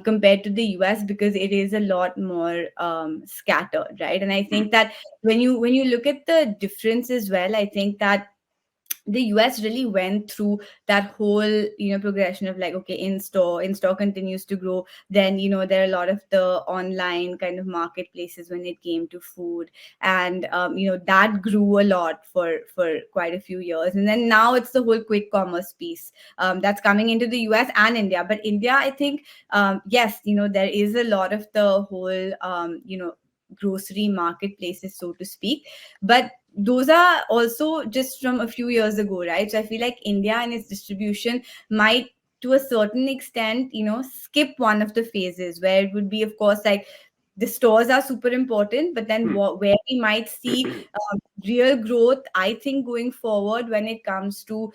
compared to the US, because it is a lot more scattered, right? And I think that when you look at the difference as well, I think that the US really went through that whole progression of like, okay, in store continues to grow. Then there are a lot of the online kind of marketplaces when it came to food, and that grew a lot for quite a few years. And then now it's the whole quick commerce piece that's coming into the US and India. But India, I think, yes, there is a lot of the whole grocery marketplaces, so to speak, but those are also just from a few years ago, right? So I feel like India and its distribution might, to a certain extent, skip one of the phases where it would be, of course, like the stores are super important, but then Hmm. where we might see real growth, I think, going forward when it comes to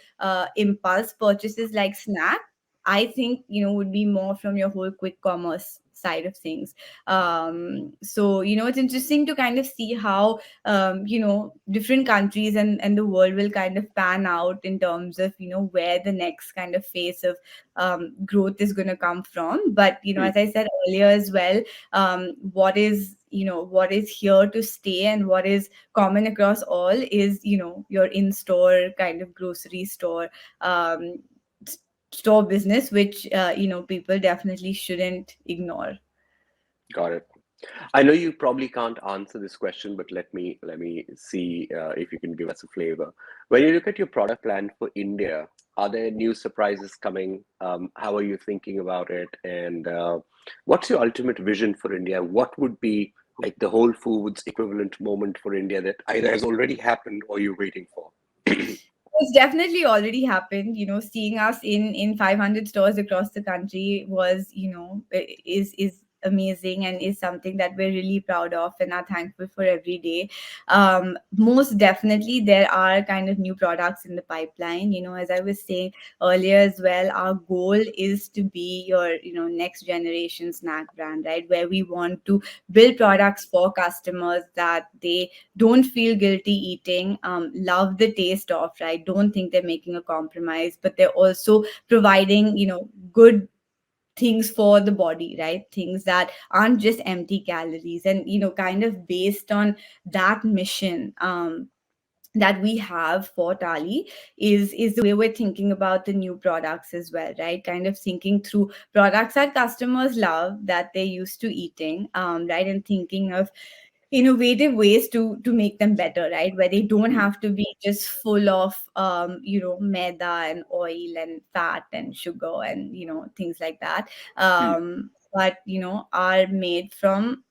impulse purchases like snack, I think would be more from your whole quick commerce side of things. So it's interesting to kind of see how different countries and the world will kind of pan out in terms of where the next kind of phase of growth is going to come from. But Hmm. as I said earlier as well, what is here to stay and what is common across all is your in-store kind of grocery store, um, s- store business, which people definitely shouldn't ignore. Got it. I know you probably can't answer this question, but let me see if you can give us a flavor. When you look at your product plan for India, are there new surprises coming? How are you thinking about it? And what's your ultimate vision for India? What would be like the Whole Foods equivalent moment for India that either has already happened or you're waiting for? It's definitely already happened. Seeing us in 500 stores across the country was, is amazing, and is something that we're really proud of and are thankful for every day. Most definitely, there are kind of new products in the pipeline. As I was saying earlier as well, our goal is to be your, next generation snack brand, right? Where we want to build products for customers that they don't feel guilty eating, love the taste of, right? Don't think they're making a compromise, but they're also providing good things for the body, right? Things that aren't just empty calories. And kind of based on that mission, that we have for Tali, is the way we're thinking about the new products as well, right? Kind of thinking through products that customers love, that they're used to eating, right? And thinking of innovative ways to make them better, right? Where they don't Hmm. have to be just full of maida and oil and fat and sugar and things like that, Hmm. but are made from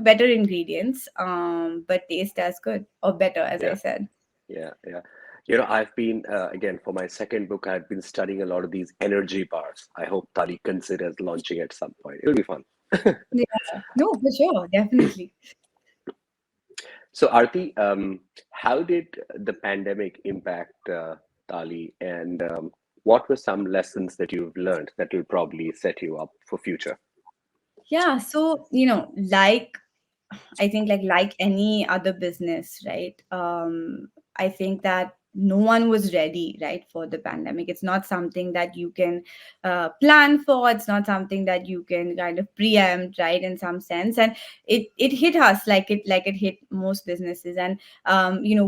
better ingredients, but taste as good or better, as I Yeah. said. Yeah, yeah. I've been again for my second book. I've been studying a lot of these energy bars. I hope Tali considers launching at some point. It'll be fun. Yeah, no, for sure, definitely. So, Aarti, how did the pandemic impact Tali, and what were some lessons that you've learned that will probably set you up for future? Yeah, so like, I think, like any other business, right? I think that no one was ready, right, for the pandemic. It's not something that you can plan for. It's not something that you can kind of preempt, right, in some sense. And it hit us like it hit most businesses. And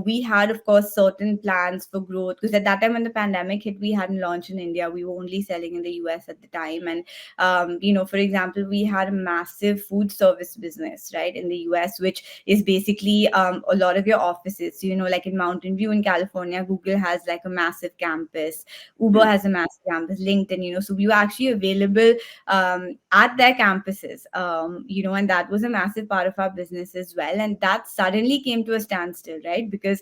we had, of course, certain plans for growth, because at that time when the pandemic hit, we hadn't launched in India. We were only selling in the US at the time. And for example, we had a massive food service business, right, in the US, which is basically a lot of your offices. So, like in Mountain View in California, California, Google has like a massive campus, Uber Hmm. has a massive campus, LinkedIn, so we were actually available at their campuses, and that was a massive part of our business as well. And that suddenly came to a standstill, right? Because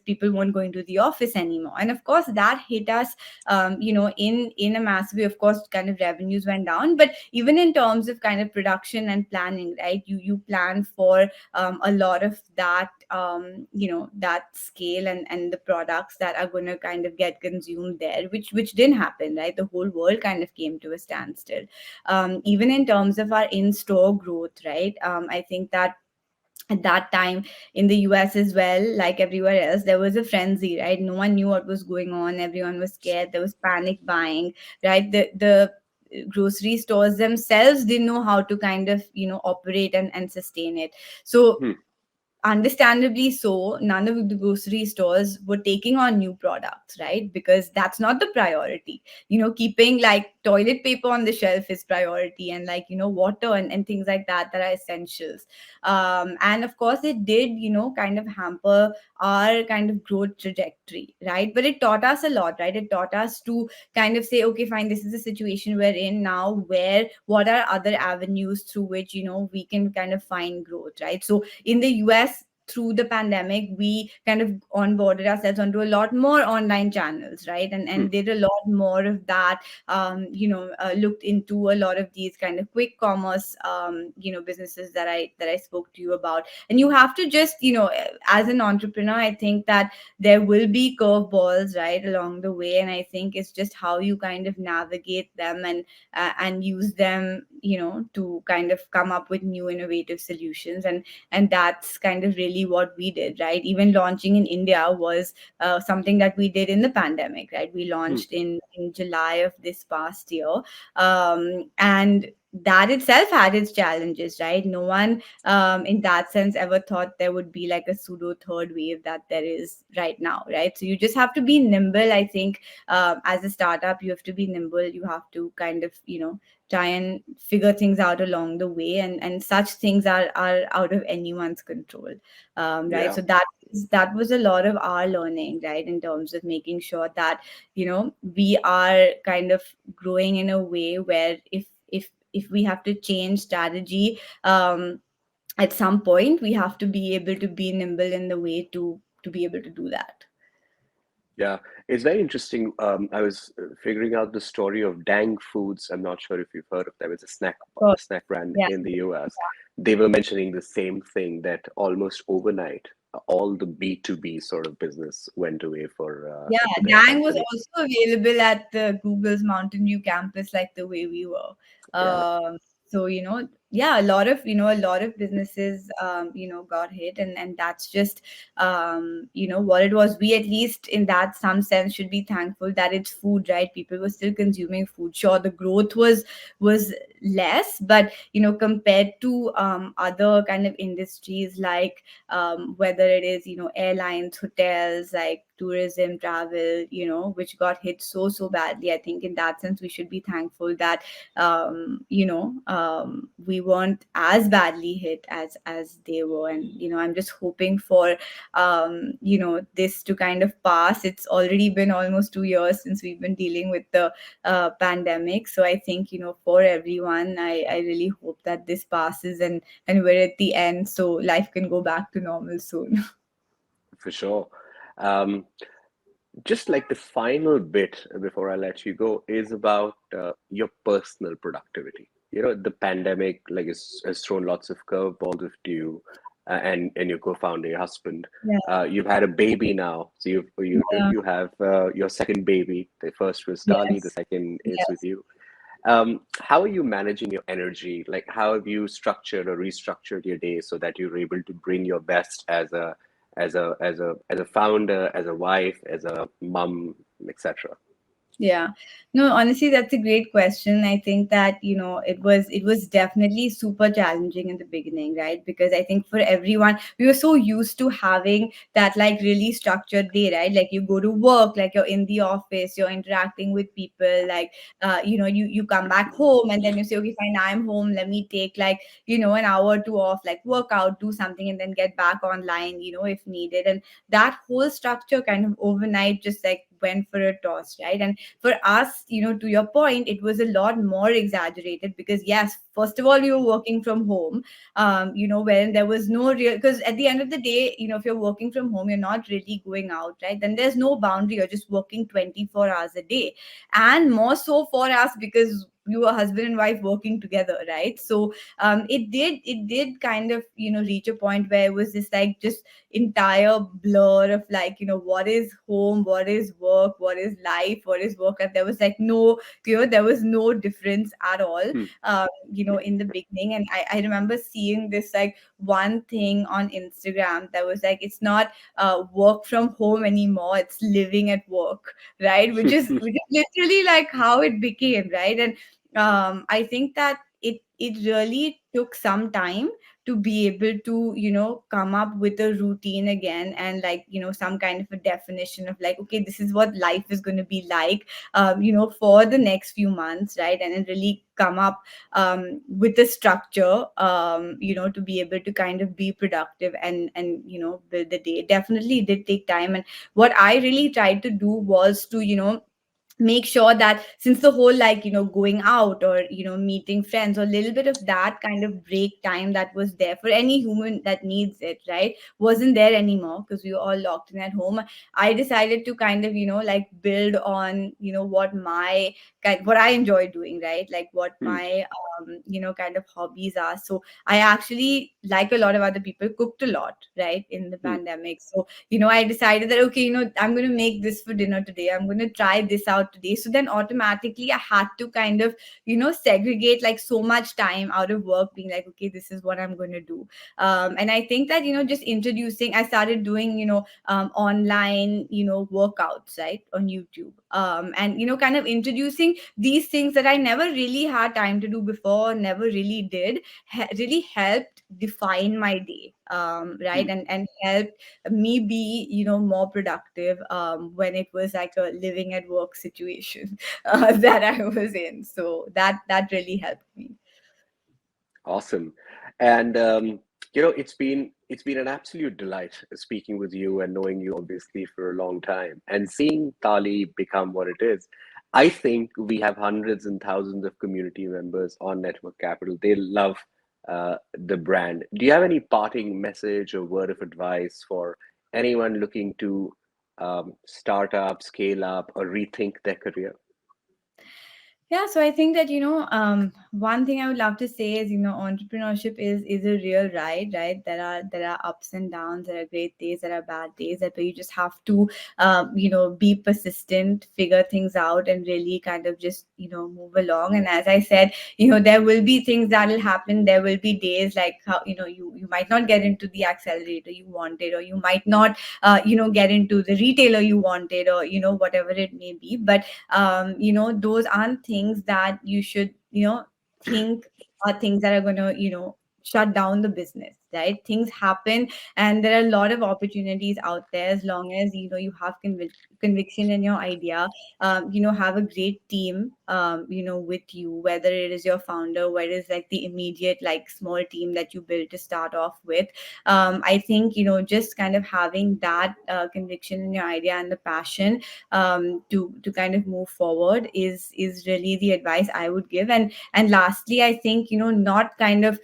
people weren't going to the office anymore. And of course, that hit us, in a massive way. Of course, kind of revenues went down, but even in terms of kind of production and planning, right? You plan for a lot of that, that scale and the products that are going to kind of get consumed there, which didn't happen, right? The whole world kind of came to a standstill. Even in terms of our in-store growth, right? I think that at that time in the US as well, like everywhere else, there was a frenzy, right? No one knew what was going on. Everyone was scared. There was panic buying, right? The grocery stores themselves didn't know how to kind of, operate and sustain it. So Hmm. understandably so, none of the grocery stores were taking on new products, right? Because that's not the priority. Keeping like toilet paper on the shelf is priority, and like, water and things like that are essentials. And of course it did, kind of hamper our kind of growth trajectory, right? But it taught us a lot, right? It taught us to kind of say, okay, fine, this is the situation we're in now, where what are other avenues through which, we can kind of find growth, right? So in the US, through the pandemic, we kind of onboarded ourselves onto a lot more online channels, right? And Hmm. did a lot more of that. Looked into a lot of these kind of quick commerce, businesses that I spoke to you about. And you have to just, as an entrepreneur, I think that there will be curveballs, right, along the way, and I think it's just how you kind of navigate them and use them, to kind of come up with new innovative solutions. And that's kind of really what we did, right? Even launching in India was something that we did in the pandemic, right? We Hmm. launched in July of this past year. And that itself had its challenges, right? No one, in that sense, ever thought there would be like a pseudo third wave that there is right now, right? So you just have to be nimble, I think. As a startup, you have to be nimble. You have to kind of, try and figure things out along the way, and such things are out of anyone's control, right? Yeah. So that was a lot of our learning, right, in terms of making sure that, we are kind of growing in a way where if we have to change strategy, at some point, we have to be able to be nimble in the way to be able to do that. Yeah, it's very interesting. I was figuring out the story of Dang Foods. I'm not sure if you've heard of them. It's So, a snack brand yeah. in the US. They were mentioning the same thing that almost overnight, all the B2B sort of business went away Yeah, for their Dang was company. also available at the Google's Mountain View campus, like the way we were. Yeah, So yeah, a lot of businesses, got hit, and that's just, what it was. We, at least in that some sense, should be thankful that it's food, right? People were still consuming food. Sure, the growth was less, but compared to other kind of industries, like whether it is, airlines, hotels, like tourism, travel, which got hit so badly. I think in that sense we should be thankful that, we weren't as badly hit as they were. And I'm just hoping for, this to kind of pass. It's already been almost 2 years since we've been dealing with the pandemic. So I think, for everyone, I really hope that this passes, and we're at the end, so life can go back to normal soon. for sure. Um, just like the final bit before I let you go is about your personal productivity. You know, the pandemic like has thrown lots of curveballs at you, and your co-founder, your husband. Yeah, You've had a baby now, so yeah, you have your second baby. The first was Taali, the yes, second is with yes. you. How are you managing your energy? Like, how have you structured or restructured your day so that you're able to bring your best as a founder, as a wife, as a mom, etc.? Yeah. No, honestly, that's a great question. I think that, it was definitely super challenging in the beginning, right? Because I think for everyone, we were so used to having that like really structured day, right? Like you go to work, like you're in the office, you're interacting with people, like you come back home and then you say, okay, fine, I'm home. Let me take like, an hour or two off, like work out, do something, and then get back online, if needed. And that whole structure kind of overnight just like went for a toss, right? And for us, to your point, it was a lot more exaggerated because yes, first of all, we were working from home, when there was no real, because at the end of the day, if you're working from home, you're not really going out, right? Then there's no boundary, you're just working 24 hours a day. And more so for us because you were husband and wife working together, right? So it did kind of reach a point where it was just like just entire blur of like what is home, what is work, what is life, what is work. And there was like no, there was no difference at all, Hmm. in the beginning. And I remember seeing this like one thing on Instagram that was like, it's not work from home anymore, it's living at work, right? Which is literally like how it became, right? And I think that it really took some time to be able to come up with a routine again, and like some kind of a definition of like, okay, this is what life is going to be like, for the next few months, right? And then really come up with a structure, to be able to kind of be productive and build the day. Definitely did take time. And what I really tried to do was to make sure that since the whole like going out or meeting friends or a little bit of that kind of break time that was there for any human that needs it, right, wasn't there anymore because we were all locked in at home. I decided to kind of like build on what I enjoy doing, right? Like what Hmm. my kind of hobbies are. So I actually, like a lot of other people, cooked a lot, right, in the Hmm. pandemic. So I decided that, okay, I'm going to make this for dinner today. I'm going to try this out today. So then automatically I had to kind of, segregate like so much time out of work, being like, okay, this is what I'm going to do. And I think that, just introducing, I started doing, online, workouts, right, on YouTube. And, kind of introducing these things that I never really had time to do before, never really did, really helped define my day, right? Hmm. And helped me be more productive when it was like a living at work situation that I was in. So that really helped me. Awesome. And it's been an absolute delight speaking with you and knowing you obviously for a long time and seeing Tali become what it is. I think we have hundreds and thousands of community members on Network Capital. They love the brand. Do you have any parting message or word of advice for anyone looking to start up, scale up, or rethink their career? Yeah, so I think that one thing I would love to say is entrepreneurship is a real ride, right? There are ups and downs, there are great days, there are bad days, that where you just have to be persistent, figure things out, and really kind of just move along. And as I said, there will be things that will happen. There will be days like how you might not get into the accelerator you wanted, or you might not get into the retailer you wanted, or whatever it may be. But those aren't things that you should think are things that are going to shut down the business, right? Things happen, and there are a lot of opportunities out there, as long as you have conviction in your idea. Have a great team with you, whether it is your founder, whether it's like the immediate like small team that you build to start off with. I think just kind of having that conviction in your idea and the passion to kind of move forward is really the advice I would give. And lastly, I think not kind of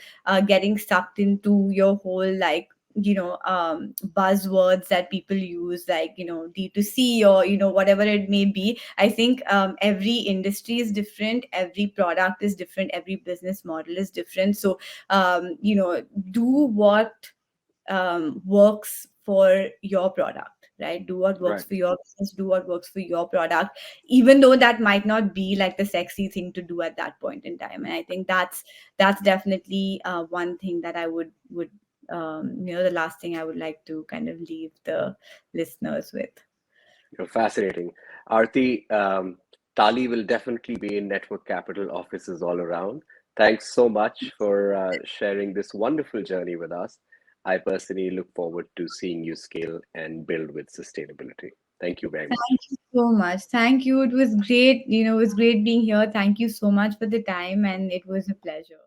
getting sucked into your whole like buzzwords that people use, like D2C, or whatever it may be. I think every industry is different, every product is different, every business model is different. So do what works for your product, right? Do what works Right. for your business, do what works for your product, even though that might not be like the sexy thing to do at that point in time. And I think that's definitely one thing that I would the last thing I would like to kind of leave the listeners with. Fascinating. Aarti, Tali will definitely be in network capital offices all around. Thanks so much for sharing this wonderful journey with us. I personally look forward to seeing you scale and build with sustainability. Thank you very much. Thank you so much. Thank you. It was great. It was great being here. Thank you so much for the time, and it was a pleasure.